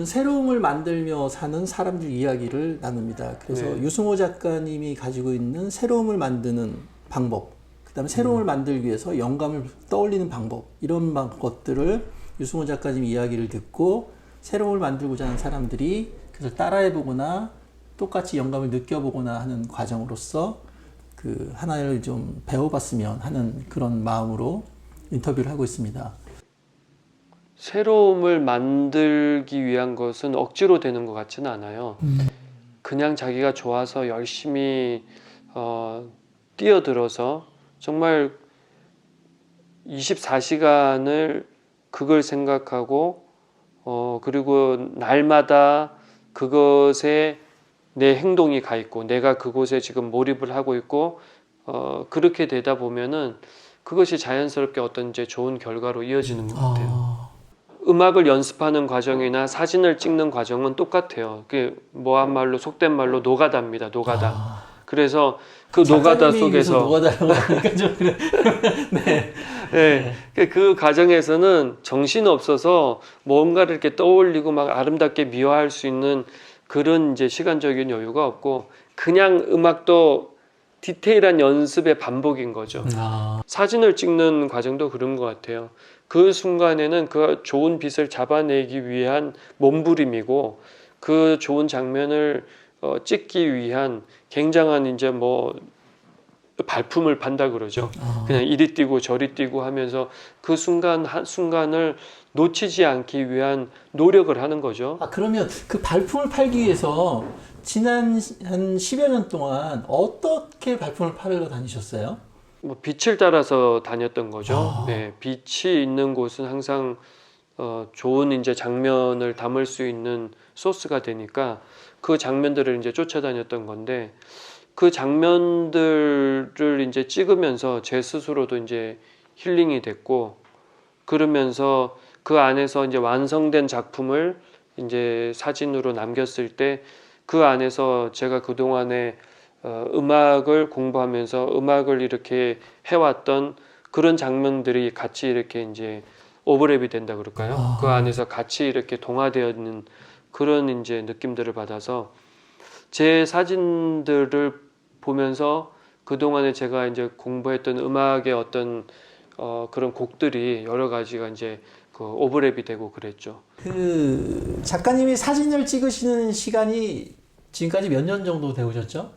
우리는 새로움을 만들며 사는 사람들 이야기를 나눕니다. 그래서 네. 유승호 작가님이 가지고 있는 새로움을 만드는 방법, 그 다음에 새로움을 만들기 위해서 영감을 떠올리는 방법, 이런 것들을 유승호 작가님 이야기를 듣고 새로움을 만들고자 하는 사람들이 그것을 따라해보거나 똑같이 영감을 느껴보거나 하는 과정으로서 그 하나를 좀 배워봤으면 하는 그런 마음으로 인터뷰를 하고 있습니다. 새로움을 만들기 위한 것은 억지로 되는 것 같지는 않아요. 그냥 자기가 좋아서 열심히 뛰어들어서 정말 24시간을 그걸 생각하고 그리고 날마다 그것에 내 행동이 가 있고 내가 그곳에 지금 몰입을 하고 있고 그렇게 되다 보면은 그것이 자연스럽게 어떤 이제 좋은 결과로 이어지는 것 같아요. 음악을 연습하는 과정이나 사진을 찍는 과정은 똑같아요. 그게 뭐한 말로 속된 말로 노가다입니다. 노가다. 그래서 그 노가다 속에서 노가다라고 하니까 좀 그래. 네. 네. 그 과정에서는 정신 없어서 뭔가를 이렇게 떠올리고 막 아름답게 미화할 수 있는 그런 이제 시간적인 여유가 없고 그냥 음악도 디테일한 연습의 반복인 거죠. 사진을 찍는 과정도 그런 것 같아요. 그 순간에는 그 좋은 빛을 잡아내기 위한 몸부림이고 그 좋은 장면을 찍기 위한 굉장한 이제 뭐 발품을 판다 그러죠. 그냥 이리 뛰고 저리 뛰고 하면서 그 순간 한 순간을 놓치지 않기 위한 노력을 하는 거죠. 그러면 그 발품을 팔기 위해서 지난 한 10여 년 동안 어떻게 발품을 팔러 다니셨어요? 뭐 빛을 따라서 다녔던 거죠. 네, 빛이 있는 곳은 항상 좋은 이제 장면을 담을 수 있는 소스가 되니까 그 장면들을 이제 쫓아다녔던 건데 그 장면들을 이제 찍으면서 제 스스로도 이제 힐링이 됐고 그러면서 그 안에서 이제 완성된 작품을 이제 사진으로 남겼을 때 그 안에서 제가 그동안에 음악을 공부하면서 음악을 이렇게 해왔던 그런 장면들이 같이 이렇게 이제 오버랩이 된다 그럴까요? 그 안에서 같이 이렇게 동화되어 있는 그런 이제 느낌들을 받아서 제 사진들을 보면서 그동안에 제가 이제 공부했던 음악의 어떤 그런 곡들이 여러 가지가 이제 그 오버랩이 되고 그랬죠. 그 작가님이 사진을 찍으시는 시간이 지금까지 몇 년 정도 되셨죠?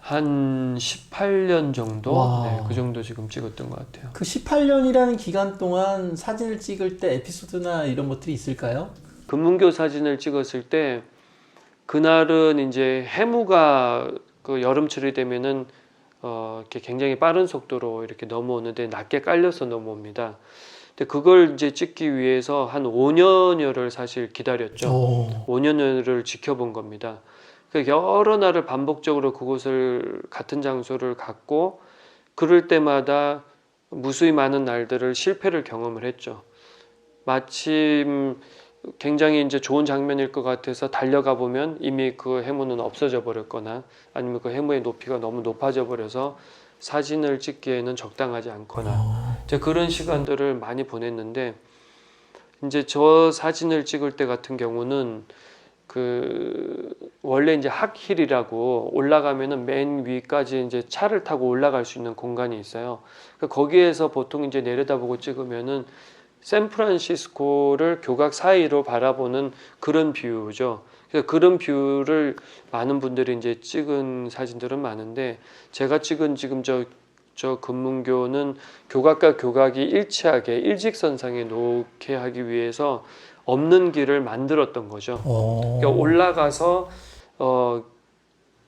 한 18년 정도? 와. 네, 그 정도 지금 찍었던 것 같아요. 그 18년이라는 기간 동안 사진을 찍을 때 에피소드나 이런 것들이 있을까요? 금문교 사진을 찍었을 때 그날은 이제 해무가 그 여름철이 되면은 이렇게 굉장히 빠른 속도로 이렇게 넘어오는데 낮게 깔려서 넘어옵니다. 근데 그걸 이제 찍기 위해서 한 5년여를 사실 기다렸죠. 5년여를 지켜본 겁니다. 그 여러 날을 반복적으로 그곳을 같은 장소를 갔고 그럴 때마다 무수히 많은 날들을 실패를 경험을 했죠. 마침 굉장히 이제 좋은 장면일 것 같아서 달려가 보면 이미 그 해무는 없어져 버렸거나 아니면 그 해무의 높이가 너무 높아져 버려서 사진을 찍기에는 적당하지 않거나 이제 그런 시간들을 많이 보냈는데 이제 저 사진을 찍을 때 같은 경우는 그 원래 이제 핫힐이라고 올라가면은 맨 위까지 이제 차를 타고 올라갈 수 있는 공간이 있어요. 그러니까 거기에서 보통 이제 내려다보고 찍으면은 샌프란시스코를 교각 사이로 바라보는 그런 뷰죠. 그래서 그런 뷰를 많은 분들이 이제 찍은 사진들은 많은데 제가 찍은 지금 저 금문교는 교각과 교각이 일치하게 일직선상에 놓게 하기 위해서 없는 길을 만들었던 거죠. 그러니까 올라가서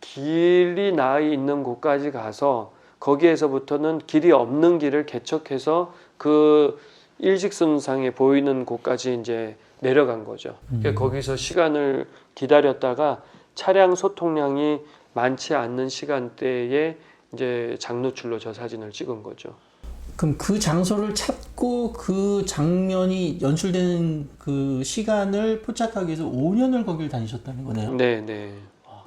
길이 나 있는 곳까지 가서 거기에서부터는 길이 없는 길을 개척해서 그 일직선상에 보이는 곳까지 이제 내려간 거죠. 그러니까 거기서 시간을 기다렸다가 차량 소통량이 많지 않는 시간대에 이제 장노출로 저 사진을 찍은 거죠. 그럼 그 장소를 찾고 그 장면이 연출되는 그 시간을 포착하기 위해서 5년을 거길 다니셨다는 거네요. 네, 네.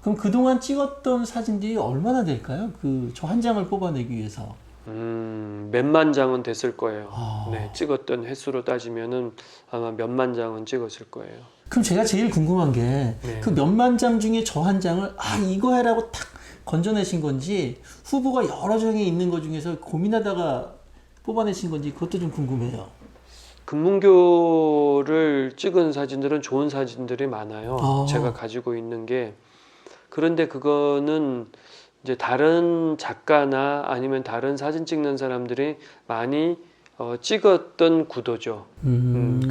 그럼 그동안 찍었던 사진들이 얼마나 될까요? 그 저 한 장을 뽑아내기 위해서. 몇만 장은 됐을 거예요. 아. 네, 찍었던 횟수로 따지면은 아마 몇만 장은 찍었을 거예요. 그럼 제가 제일 궁금한 게 그 네. 몇만 장 중에 저 한 장을 이거 해라고 탁 건져내신 건지 후보가 여러 장이 있는 것 중에서 고민하다가 뽑아내신 건지 그것도 좀 궁금해요. 금문교를 찍은 사진들은 좋은 사진들이 많아요. 아. 제가 가지고 있는 게. 그런데 그거는 이제 다른 작가나 아니면 다른 사진 찍는 사람들이 많이 찍었던 구도죠.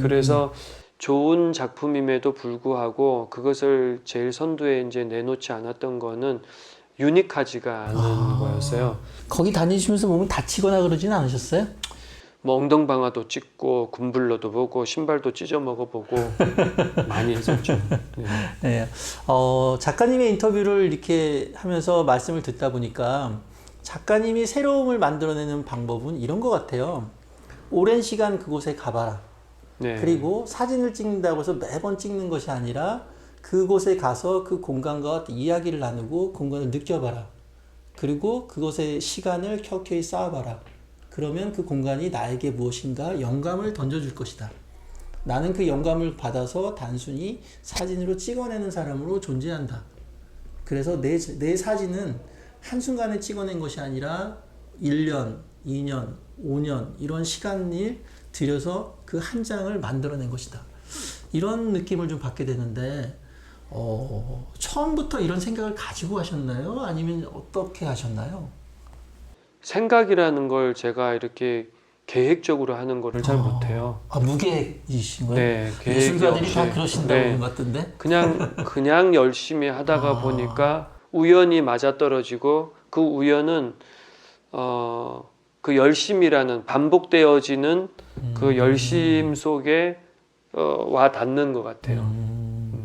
그래서 좋은 작품임에도 불구하고 그것을 제일 선두에 이제 내놓지 않았던 거는 유니크하지가 않은 거였어요. 거기 다니시면서 몸을 다치거나 그러진 않으셨어요? 뭐 엉덩방아도 찍고 군불러도 보고 신발도 찢어 먹어보고 많이 했었죠. 네. 네. 작가님의 인터뷰를 이렇게 하면서 말씀을 듣다 보니까 작가님이 새로움을 만들어내는 방법은 이런 것 같아요. 오랜 시간 그곳에 가봐라. 네. 그리고 사진을 찍는다고 해서 매번 찍는 것이 아니라 그곳에 가서 그 공간과 이야기를 나누고 공간을 느껴봐라. 그리고 그곳의 시간을 켜켜이 쌓아봐라. 그러면 그 공간이 나에게 무엇인가 영감을 던져줄 것이다. 나는 그 영감을 받아서 단순히 사진으로 찍어내는 사람으로 존재한다. 그래서 내 사진은 한순간에 찍어낸 것이 아니라 1년, 2년, 5년 이런 시간을 들여서 그 한 장을 만들어낸 것이다. 이런 느낌을 좀 받게 되는데 처음부터 이런 생각을 가지고 하셨나요? 아니면 어떻게 하셨나요? 생각이라는 걸 제가 이렇게 계획적으로 하는 거를 잘 못해요. 무계획이신 거예요? 네, 계획이 예술가들이 없이. 다 그러신다고 네. 그런 것 같던데? 그냥 열심히 하다가 보니까 우연히 맞아떨어지고 그 우연은 그 열심이라는 반복되어지는 그 열심 속에 와 닿는 것 같아요.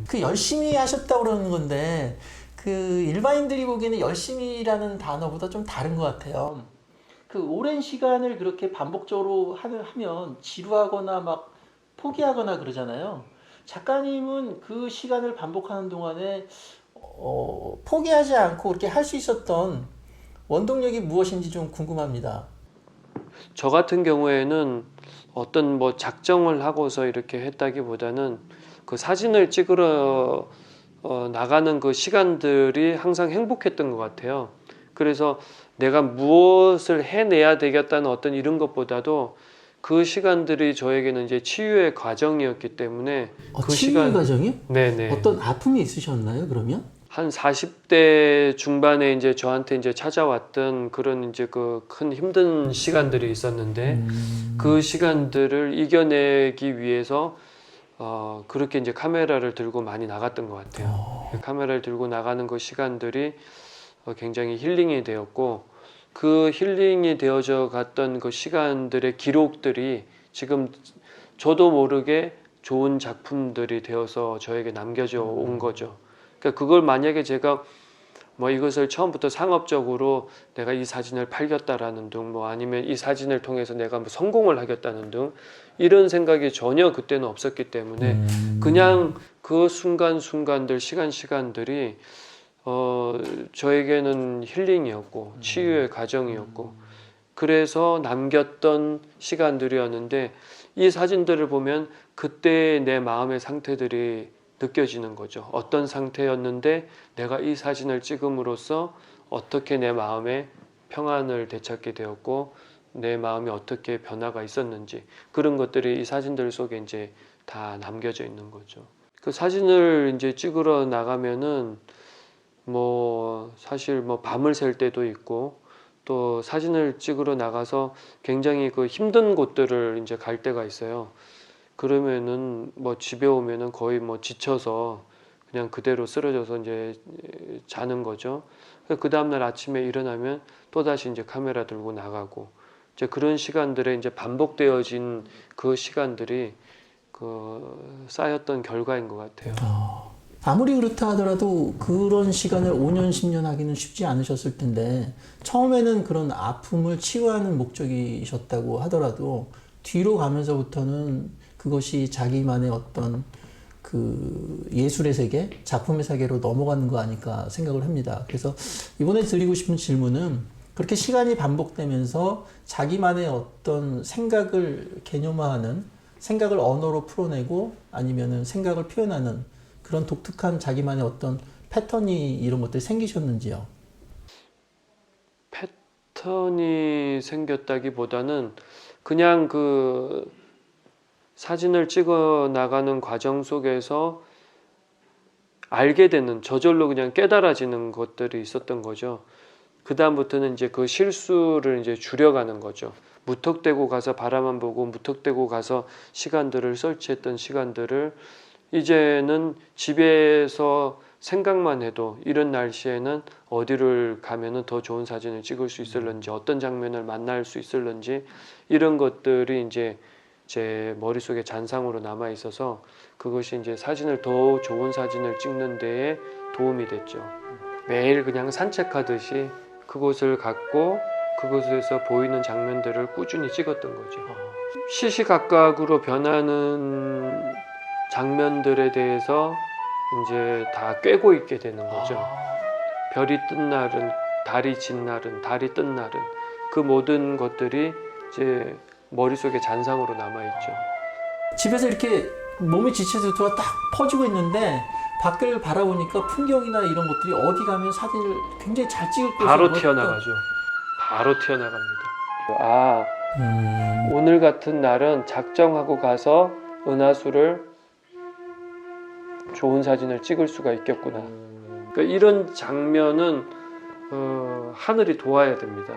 그 열심히 하셨다고 그러는 건데 그 일반인들이 보기에는 열심히라는 단어보다 좀 다른 것 같아요. 그 오랜 시간을 그렇게 반복적으로 하면 지루하거나 막 포기하거나 그러잖아요. 작가님은 그 시간을 반복하는 동안에 포기하지 않고 그렇게 할 수 있었던 원동력이 무엇인지 좀 궁금합니다. 저 같은 경우에는 어떤 뭐 작정을 하고서 이렇게 했다기보다는 그 사진을 찍으러 나가는 그 시간들이 항상 행복했던 것 같아요. 그래서 내가 무엇을 해내야 되겠다는 어떤 이런 것보다도 그 시간들이 저에게는 이제 치유의 과정이었기 때문에 그 치유의 과정이요? 네네. 어떤 아픔이 있으셨나요, 그러면? 한 40대 중반에 이제 저한테 이제 찾아왔던 그런 이제 그 큰 힘든 시간들이 있었는데 그 시간들을 이겨내기 위해서 그렇게 이제 카메라를 들고 많이 나갔던 것 같아요. 카메라를 들고 나가는 그 시간들이 굉장히 힐링이 되었고 그 힐링이 되어져 갔던 그 시간들의 기록들이 지금 저도 모르게 좋은 작품들이 되어서 저에게 남겨져 온 거죠. 그러니까 그걸 만약에 제가 뭐 이것을 처음부터 상업적으로 내가 이 사진을 팔겠다라는 등 뭐 아니면 이 사진을 통해서 내가 뭐 성공을 하겠다는 등 이런 생각이 전혀 그때는 없었기 때문에 그냥 그 순간순간들 시간들이 저에게는 힐링이었고 치유의 과정이었고 그래서 남겼던 시간들이었는데 이 사진들을 보면 그때 내 마음의 상태들이 느껴지는 거죠. 어떤 상태였는데 내가 이 사진을 찍음으로써 어떻게 내 마음에 평안을 되찾게 되었고 내 마음이 어떻게 변화가 있었는지 그런 것들이 이 사진들 속에 이제 다 남겨져 있는 거죠. 그 사진을 이제 찍으러 나가면은 뭐 사실 뭐 밤을 샐 때도 있고 또 사진을 찍으러 나가서 굉장히 그 힘든 곳들을 이제 갈 때가 있어요. 그러면은 뭐 집에 오면은 거의 뭐 지쳐서 그냥 그대로 쓰러져서 이제 자는 거죠. 그 다음날 아침에 일어나면 또 다시 이제 카메라 들고 나가고 이제 그런 시간들에 이제 반복되어진 그 시간들이 그 쌓였던 결과인 것 같아요. 아무리 그렇다 하더라도 그런 시간을 5년, 10년 하기는 쉽지 않으셨을 텐데 처음에는 그런 아픔을 치유하는 목적이셨다고 하더라도 뒤로 가면서부터는 그것이 자기만의 어떤 그 예술의 세계, 작품의 세계로 넘어가는 거 아닐까 생각을 합니다. 그래서 이번에 드리고 싶은 질문은 그렇게 시간이 반복되면서 자기만의 어떤 생각을 개념화하는, 생각을 언어로 풀어내고 아니면은 생각을 표현하는 그런 독특한 자기만의 어떤 패턴이 이런 것들이 생기셨는지요? 패턴이 생겼다기보다는 그냥 그 사진을 찍어 나가는 과정 속에서 알게 되는, 저절로 그냥 깨달아지는 것들이 있었던 거죠. 그 다음부터는 이제 그 실수를 이제 줄여가는 거죠. 무턱대고 가서 바라만 보고 무턱대고 가서 시간들을 설치했던 시간들을 이제는 집에서 생각만 해도 이런 날씨에는 어디를 가면은 더 좋은 사진을 찍을 수 있을런지, 어떤 장면을 만날 수 있을런지, 이런 것들이 이제 제 머릿속에 잔상으로 남아 있어서 그것이 이제 사진을 더 좋은 사진을 찍는 데에 도움이 됐죠. 매일 그냥 산책하듯이 그곳을 갔고 그곳에서 보이는 장면들을 꾸준히 찍었던 거죠. 시시각각으로 변하는 장면들에 대해서 이제 다 꿰고 있게 되는 거죠. 별이 뜬 날은, 달이 진 날은, 달이 뜬 날은, 그 모든 것들이 이제 머릿속에 잔상으로 남아있죠. 집에서 이렇게 몸이 지쳐서 딱 퍼지고 있는데 밖을 바라보니까 풍경이나 이런 것들이 어디 가면 사진을 굉장히 잘 찍을 것이 바로 튀어나가죠. 바로 튀어나갑니다. 아, 오늘 같은 날은 작정하고 가서 은하수를 좋은 사진을 찍을 수가 있겠구나. 그러니까 이런 장면은 하늘이 도와야 됩니다.